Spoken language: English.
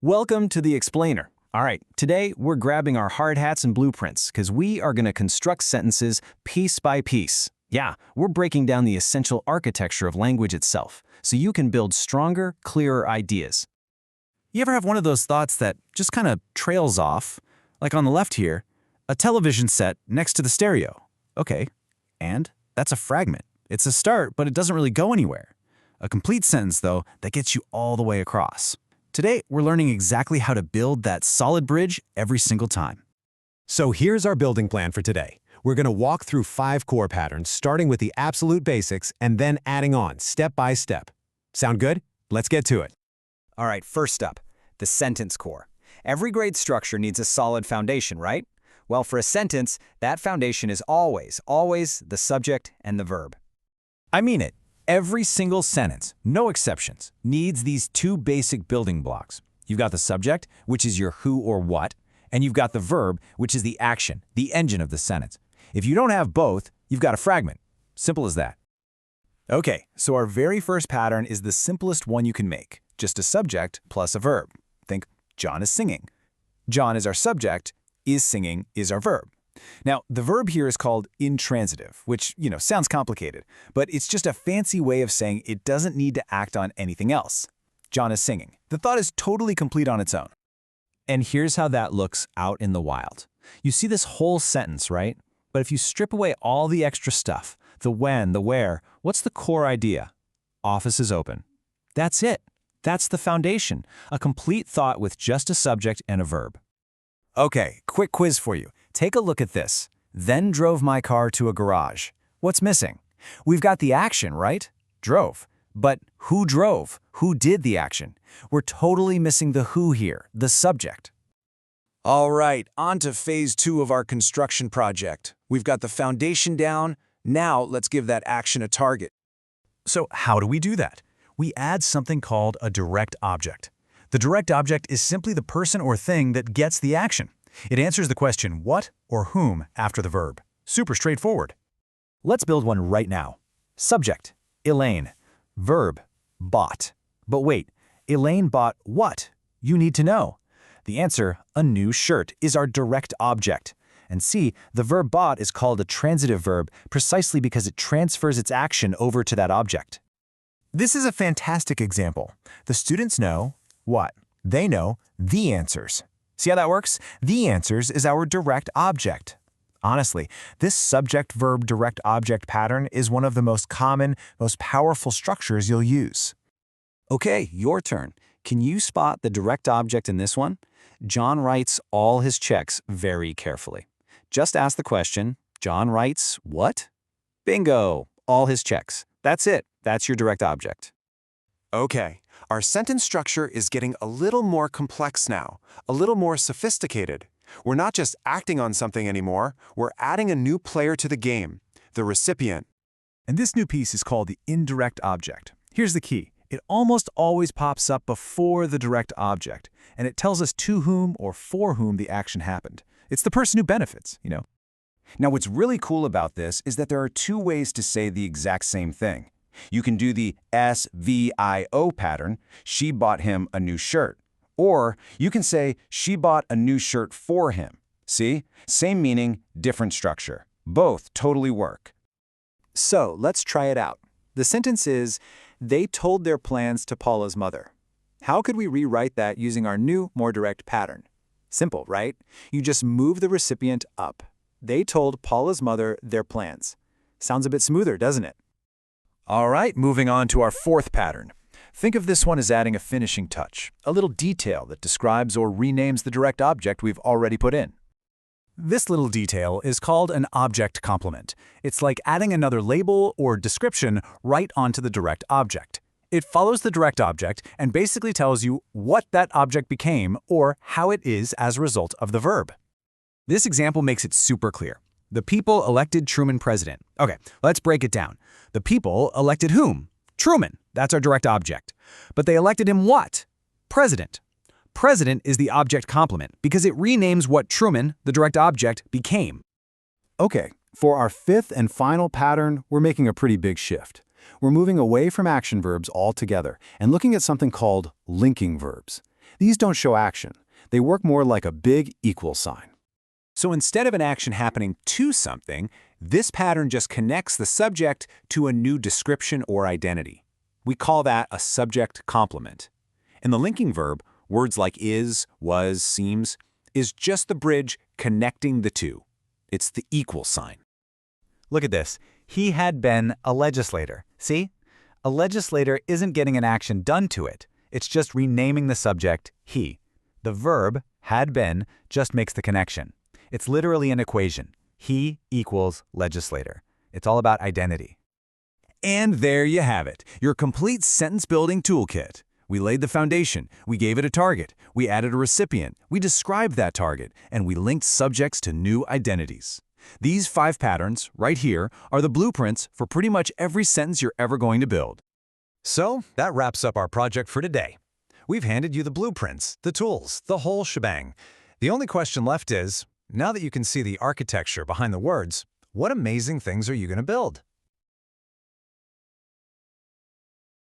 Welcome to the Explainer. All right, today we're grabbing our hard hats and blueprints because we are going to construct sentences piece by piece. Yeah, we're breaking down the essential architecture of language itself so you can build stronger, clearer ideas. You ever have one of those thoughts that just kind of trails off? Like on the left here, a television set next to the stereo. Okay, and that's a fragment. It's a start, but it doesn't really go anywhere. A complete sentence, though, that gets you all the way across. Today, we're learning exactly how to build that solid bridge every single time. So here's our building plan for today. We're going to walk through 5 core patterns, starting with the absolute basics and then adding on step by step. Sound good? Let's get to it. All right, first up, the sentence core. Every great structure needs a solid foundation, right? Well, for a sentence, that foundation is always the subject and the verb. I mean it. Every single sentence, no exceptions, needs these 2 basic building blocks. You've got the subject, which is your who or what, and you've got the verb, which is the action, the engine of the sentence. If you don't have both, you've got a fragment. Simple as that. Okay, so our very first pattern is the simplest one you can make. Just a subject plus a verb. Think John is singing. John is our subject, is singing is our verb. Now, the verb here is called intransitive, which, sounds complicated, but it's just a fancy way of saying it doesn't need to act on anything else. John is singing. The thought is totally complete on its own. And here's how that looks out in the wild. You see this whole sentence, right? But if you strip away all the extra stuff, the when, the where, what's the core idea? Office is open. That's it. That's the foundation. A complete thought with just a subject and a verb. Okay, quick quiz for you. Take a look at this. Then drove my car to a garage. What's missing? We've got the action, right? Drove. But who drove? Who did the action? We're totally missing the who here, the subject. All right, on to phase 2 of our construction project. We've got the foundation down. Now let's give that action a target. So how do we do that? We add something called a direct object. The direct object is simply the person or thing that gets the action. It answers the question what or whom after the verb. Super straightforward. Let's build one right now. Subject, Elaine. Verb, bought. But wait, Elaine bought what? You need to know. The answer, a new shirt, is our direct object. And see, the verb bought is called a transitive verb precisely because it transfers its action over to that object. This is a fantastic example. The students know what? They know the answers. See how that works? The answers is our direct object. Honestly, this subject-verb-direct-object pattern is one of the most common, most powerful structures you'll use. Okay, your turn. Can you spot the direct object in this one? John writes all his checks very carefully. Just ask the question, John writes what? Bingo, all his checks. That's it. That's your direct object. Okay, our sentence structure is getting a little more complex now, a little more sophisticated. We're not just acting on something anymore, we're adding a new player to the game, the recipient. And this new piece is called the indirect object. Here's the key. It almost always pops up before the direct object, and it tells us to whom or for whom the action happened. It's the person who benefits, Now, what's really cool about this is that there are 2 ways to say the exact same thing. You can do the SVIO pattern, she bought him a new shirt. Or you can say, she bought a new shirt for him. See? Same meaning, different structure. Both totally work. So let's try it out. The sentence is, they told their plans to Paula's mother. How could we rewrite that using our new, more direct pattern? Simple, right? You just move the recipient up. They told Paula's mother their plans. Sounds a bit smoother, doesn't it? All right, moving on to our 4th pattern. Think of this one as adding a finishing touch, a little detail that describes or renames the direct object we've already put in. This little detail is called an object complement. It's like adding another label or description right onto the direct object. It follows the direct object and basically tells you what that object became or how it is as a result of the verb. This example makes it super clear. The people elected Truman president. Okay, let's break it down. The people elected whom? Truman. That's our direct object. But they elected him what? President. President is the object complement because it renames what Truman, the direct object, became. Okay, for our 5th and final pattern, we're making a pretty big shift. We're moving away from action verbs altogether and looking at something called linking verbs. These don't show action. They work more like a big equal sign. So instead of an action happening to something, this pattern just connects the subject to a new description or identity. We call that a subject complement. In the linking verb, words like is, was, seems, is just the bridge connecting the two. It's the equal sign. Look at this. He had been a legislator. See? A legislator isn't getting an action done to it. It's just renaming the subject, he. The verb, had been, just makes the connection. It's literally an equation. He equals legislator. It's all about identity. And there you have it, your complete sentence-building toolkit. We laid the foundation, we gave it a target, we added a recipient, we described that target, and we linked subjects to new identities. These 5 patterns, right here, are the blueprints for pretty much every sentence you're ever going to build. So, that wraps up our project for today. We've handed you the blueprints, the tools, the whole shebang. The only question left is, now that you can see the architecture behind the words, what amazing things are you going to build?